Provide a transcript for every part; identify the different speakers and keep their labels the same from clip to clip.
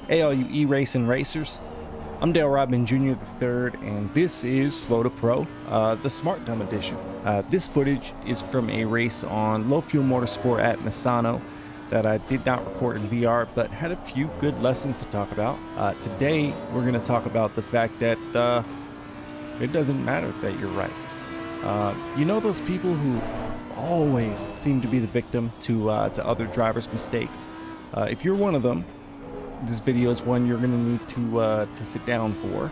Speaker 1: Hey all you e-racing racers, I'm Dale Robin Jr. III, and this is Slow to Pro, the Smart Dumb Edition. This footage is from a race on low fuel motorsport at Misano that I did not record in VR, but had a few good lessons to talk about. Today, we're going to talk about the fact that it doesn't matter that you're right. You know those people who always seem to be the victim to other drivers' mistakes? If you're one of them, this video is one you're going to need to sit down for.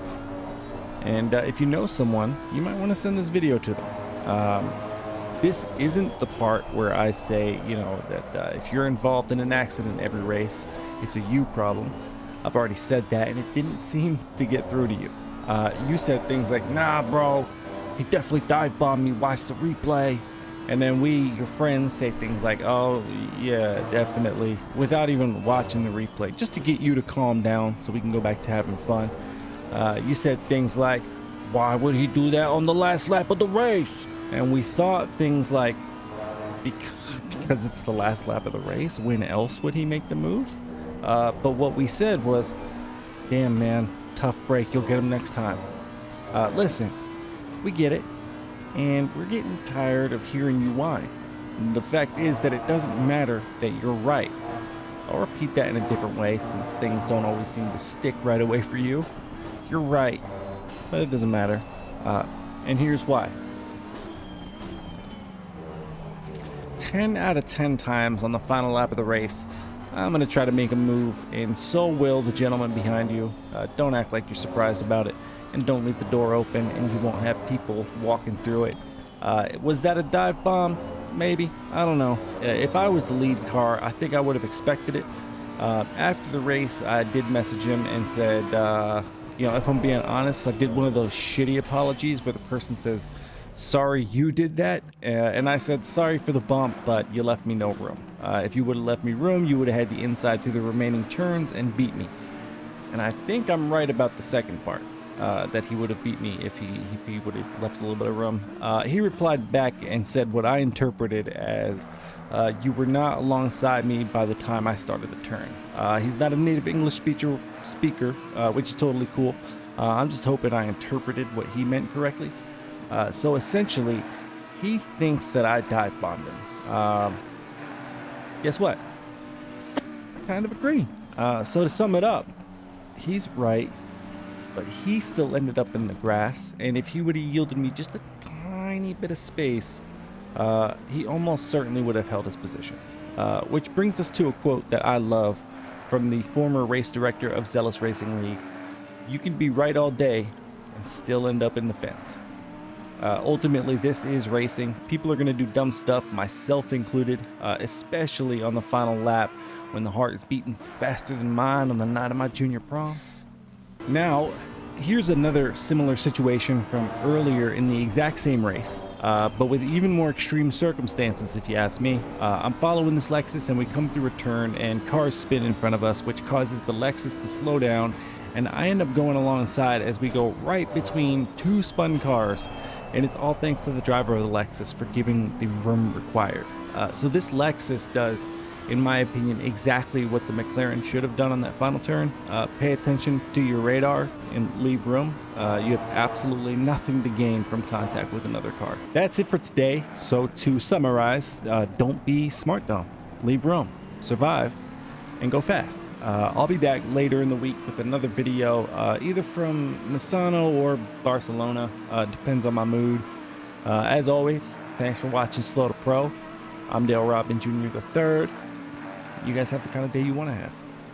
Speaker 1: And if you know someone, you might want to send this video to them. This isn't the part where I say, you know, that if you're involved in an accident every race, it's a you problem. I've already said that, and it didn't seem to get through to you. You said things like, nah, bro, he definitely dive bombed me, watch the replay. And then we, your friends, say things like, oh, yeah, definitely, without even watching the replay, just to get you to calm down so we can go back to having fun. You said things like, why would he do that on the last lap of the race? And we thought things like, because it's the last lap of the race, when else would he make the move? But what we said was, damn, man, tough break, you'll get him next time. Listen, we get it. And we're getting tired of hearing you whine. The fact is that it doesn't matter that you're right. I'll repeat that in a different way since things don't always seem to stick right away for you. You're right, but it doesn't matter. And here's why. 10 out of 10 times on the final lap of the race, I'm going to try to make a move, and so will the gentleman behind you. Don't act like you're surprised about it. And don't leave the door open, and you won't have people walking through it. Was that a dive bomb? Maybe. I don't know. If I was the lead car, I think I would have expected it. After the race, I did message him and said, you know, if I'm being honest, I did one of those shitty apologies where the person says, sorry you did that. And I said, sorry for the bump, but you left me no room. If you would have left me room, you would have had the inside through the remaining turns and beat me. And I think I'm right about the second part. That he would have beat me if he would have left a little bit of room. He replied back and said what I interpreted as, you were not alongside me by the time I started the turn. He's not a native English speaker, which is totally cool. I'm just hoping I interpreted what he meant correctly. So essentially, he thinks that I dive bombed him. Guess what? I kind of agree. So to sum it up, he's right. But he still ended up in the grass, and if he would have yielded me just a tiny bit of space, he almost certainly would have held his position. Which brings us to a quote that I love from the former race director of Zealous Racing League. You can be right all day and still end up in the fence. Ultimately, this is racing. People are going to do dumb stuff, myself included, especially on the final lap when the heart is beating faster than mine on the night of my junior prom. Now, here's another similar situation from earlier in the exact same race, but with even more extreme circumstances, if you ask me. I'm following this Lexus, and we come through a turn, and cars spin in front of us, which causes the Lexus to slow down, and I end up going alongside as we go right between two spun cars, and it's all thanks to the driver of the Lexus for giving the room required. So this Lexus does, in my opinion, exactly what the McLaren should have done on that final turn. Pay attention to your radar and leave room. You have absolutely nothing to gain from contact with another car. That's it for today. So to summarize, don't be smart dumb. Leave room, survive, and go fast. I'll be back later in the week with another video, either from Misano or Barcelona. Depends on my mood. As always, thanks for watching Slow to Pro. I'm Dale Robin Jr. III. You guys have the kind of day you want to have.